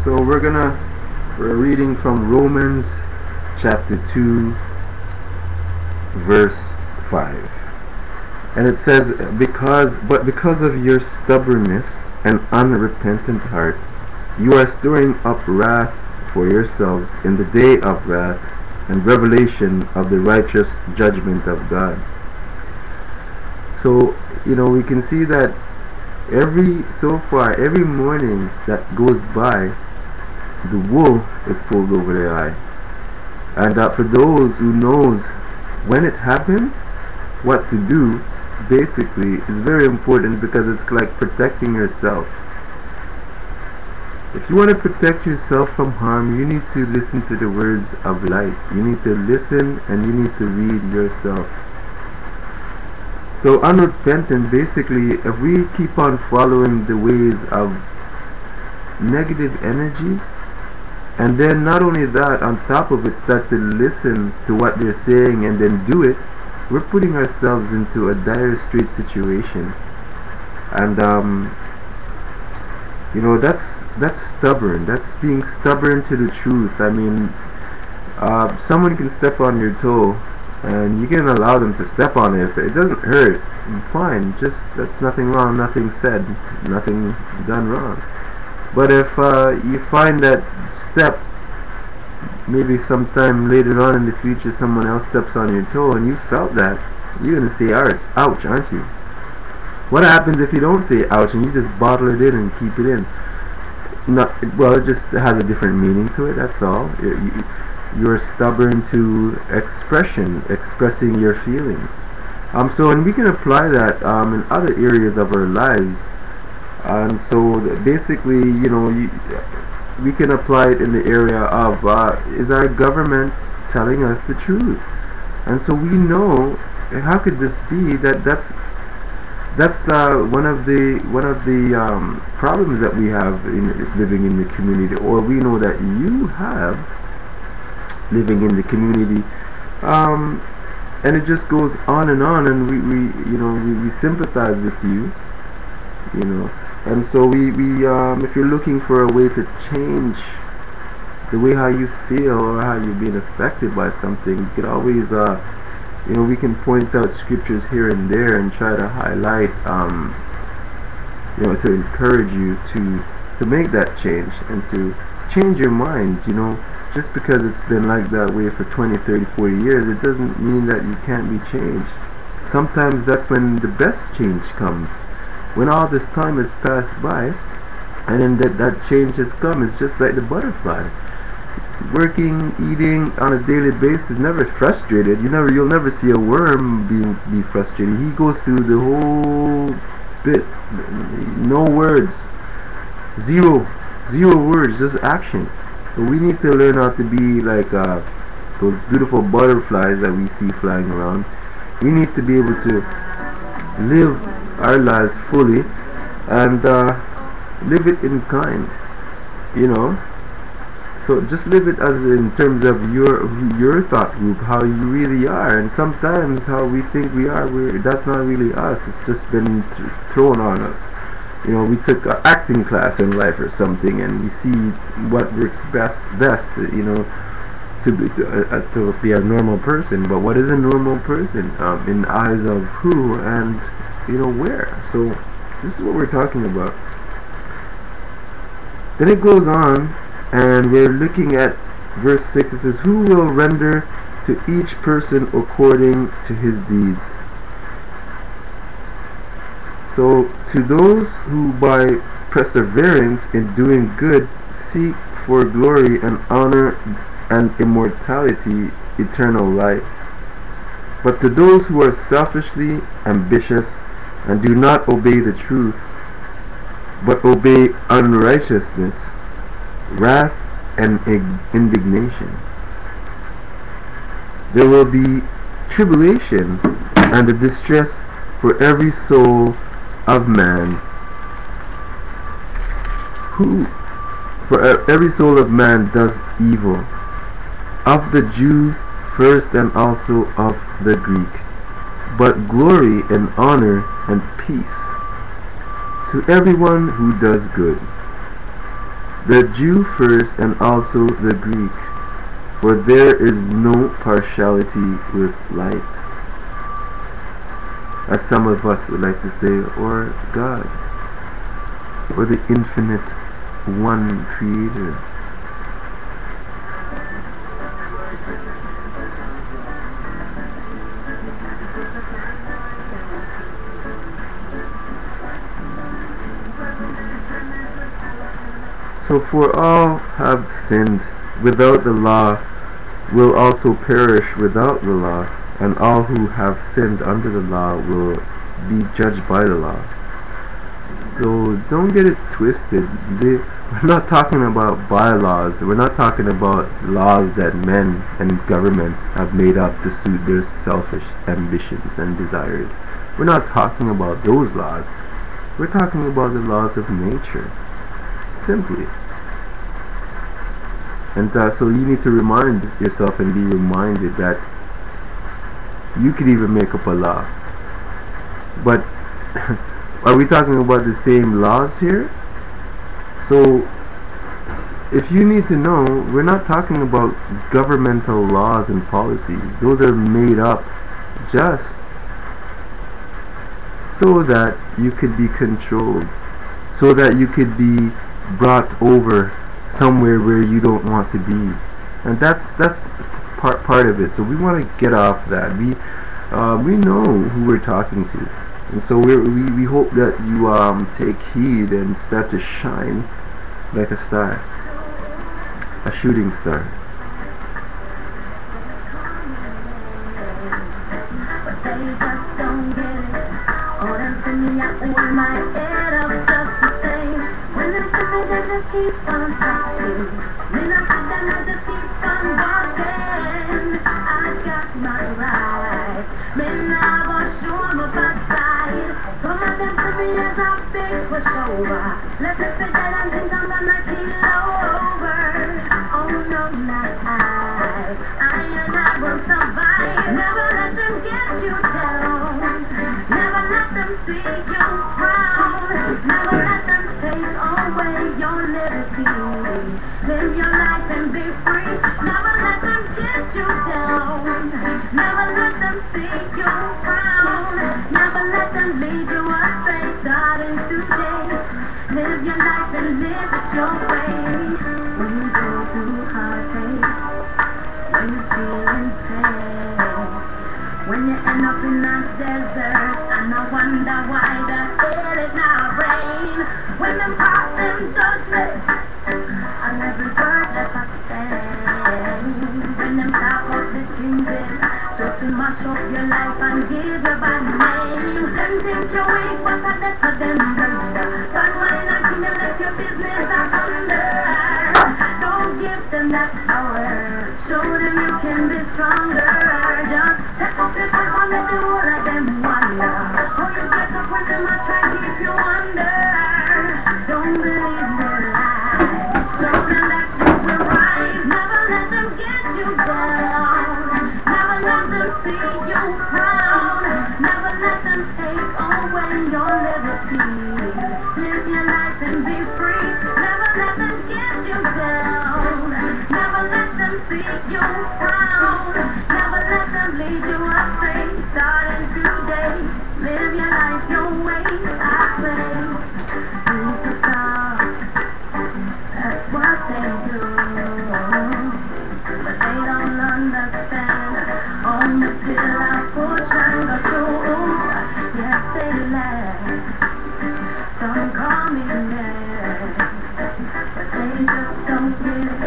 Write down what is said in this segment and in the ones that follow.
So we're reading from Romans chapter 2 verse 5. And it says, because of your stubbornness and unrepentant heart, you are storing up wrath for yourselves in the day of wrath and revelation of the righteous judgment of God. So, we can see that every morning that goes by, the wool is pulled over their eye. And for those who knows when it happens, what to do, basically, is very important, because it's like protecting yourself. If you want to protect yourself from harm, you need to listen to the words of light. You need to listen and you need to read yourself. So unrepentant, basically, if we keep on following the ways of negative energies, and then not only that, on top of it, start to listen to what they're saying and then do it, we're putting ourselves into a dire straight situation. And that's stubborn. That's being stubborn to the truth. I mean, someone can step on your toe and you can allow them to step on it. If it doesn't hurt, fine. That's nothing wrong, nothing said, nothing done wrong. But if you find that step, maybe sometime later on in the future someone else steps on your toe and you felt that, you're going to say ouch, aren't you? What happens if you don't say ouch and you just bottle it in and keep it in? It just has a different meaning to it, that's all. You're stubborn to expressing your feelings. And we can apply that in other areas of our lives. And so basically, we can apply it in the area of is our government telling us the truth? And so we know, how could this be that's one of the problems that we have in living in the community, or we know that you have living in the community, and it just goes on, and we sympathize with you, and so we if you're looking for a way to change the way how you feel or how you're being affected by something, you could always we can point out scriptures here and there and try to highlight to encourage you to make that change and to change your mind. Just because it's been like that way for 20, 30, 40 years, it doesn't mean that you can't be changed. Sometimes that's when the best change comes. When all this time has passed by and then that change has come. It's just like the butterfly. Working, eating on a daily basis, never frustrated. You'll never see a worm be frustrated. He goes through the whole bit. No words. Zero words, just action. But we need to learn how to be like those beautiful butterflies that we see flying around. We need to be able to live our lives fully and live it in kind. So just live it as in terms of your thought group, how you really are. And sometimes how we think we are, that's not really us. It's just been thrown on us. We took an acting class in life or something, and we see what works best to be a normal person. But what is a normal person in the eyes of who and where? So this is what we're talking about. Then it goes on, and we're looking at verse 6. It says, who will render to each person according to his deeds? So to those who by perseverance in doing good seek for glory and honor and immortality, eternal life. But to those who are selfishly ambitious and do not obey the truth, but obey unrighteousness, wrath and indignation, there will be tribulation and the distress for every soul of man, for every soul of man does evil, of the Jew first and also of the Greek, but glory and honor and peace to everyone who does good, the Jew first and also the Greek, for there is no partiality with light, as some of us would like to say, or God, or the infinite one creator. So for all have sinned without the law will also perish without the law, and all who have sinned under the law will be judged by the law. So don't get it twisted. We're not talking about bylaws. We're not talking about laws that men and governments have made up to suit their selfish ambitions and desires. We're not talking about those laws. We're talking about the laws of nature. Simply. And so you need to remind yourself and be reminded that you could even make up a law. But are we talking about the same laws here? So if you need to know, we're not talking about governmental laws and policies. Those are made up just so that you could be controlled, so that you could be brought over somewhere where you don't want to be. And that's part of it. So we want to get off that. We know who we're talking to, and so we hope that you take heed and start to shine like a star, a shooting star. Keep on talking. When I sit down, I just keep on walking. I got my right. Men I was sure my backside. Some of them see me as a big pushover. Let me say that I think I'm gonna kill over. Oh no, not I. And I will survive. Never let them get you down. Never let them see you frown. Never let them take away your liberty. Live your life and be free. Never let them get you down. Never let them see you frown. Never let them lead you astray. Starting today, live your life and live it your way. When you go through heartache, when you feel in pain, when you end up in that desert, and I wonder why the hell it not rain. When them pass them judgment on every word that I say. When them talk up the things just to mash up your life and give you bad name. Them think you're weak, but I let for them blunder. But when I can you let your business asunder. Don't give them that power. Show them you can be stronger. Just take up your step on the door, let them wonder. How you get up when them a try to keep you under. Don't believe their lies. Show them that you will rise. Never let them get you down. Never let them see you frown. Never let them take away your liberty. Live your life and be free. Never let them get you down. Never let them see you frown. Never let them lead you astray. Starting today, live your life your way. I say, superstar, that's what they do. But they don't understand. Only still I push and go through. Yes, they laugh. Some call me mad, but they just don't get it.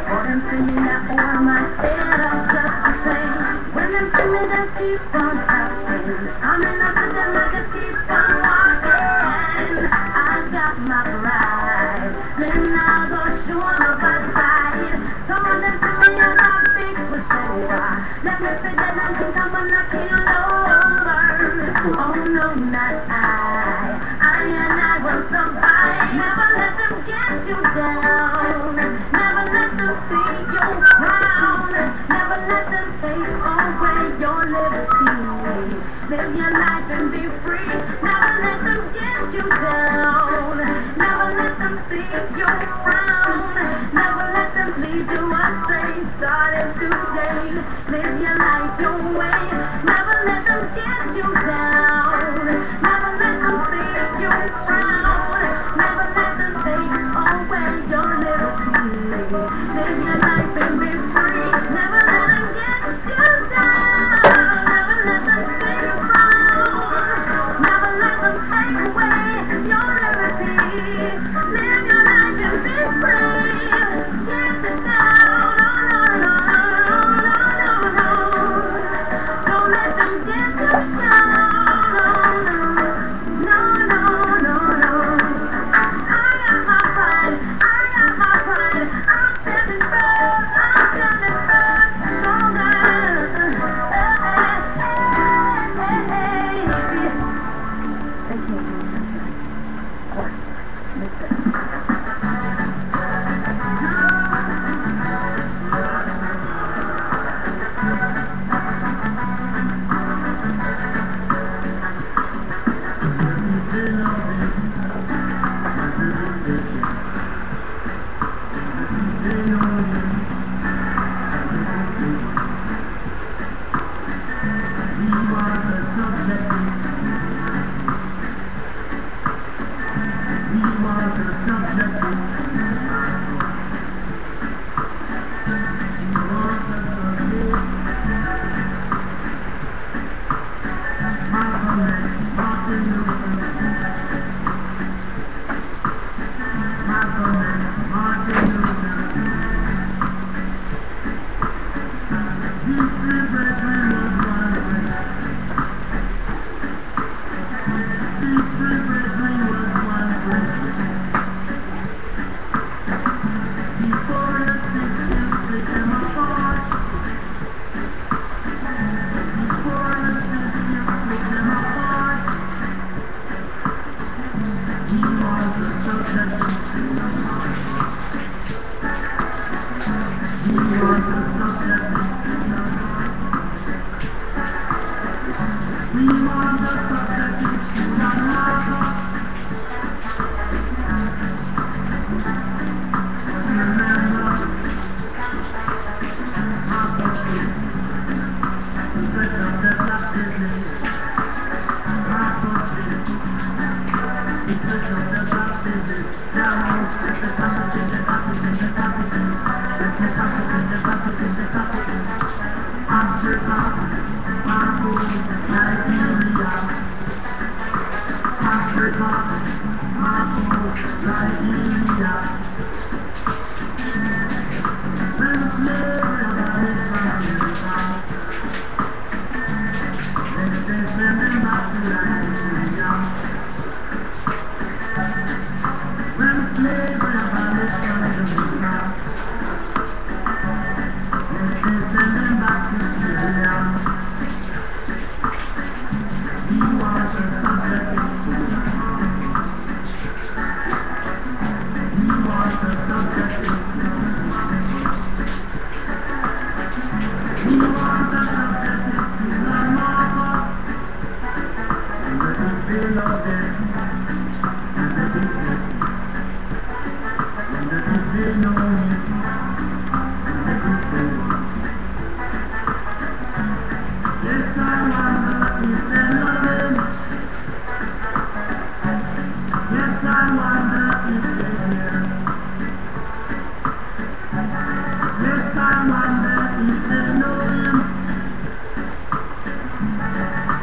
For them see me that over my head up just the same. When them see me, they keep on talking. I mean, I see them, I just keep on walking. I got my pride. Then I go show my bad side. Some of them see me as a big pushover. Let me forget and think I'm gonna kill over. Oh no, not I. And I will survive. Never let them get you down. Never let them see you frown. Never let them take away your liberty. Live your life and be free. Never let them get you down. Never let them see you frown. Never let them lead you astray. Starting today, live your life your way. Never let them get you down. Never let them see you frown. Never let them take away your liberty. Live your life and be free. Never let them get you down. Never let them see you frown. Never let them take away your liberty. Live your life and be free. Get you down. No, no, no, no, no, no. Don't let them get you down. No, no, no, no. I got my pride. I got my pride. I'm standing firm. I'm standing firm. Stronger.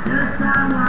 Yes, I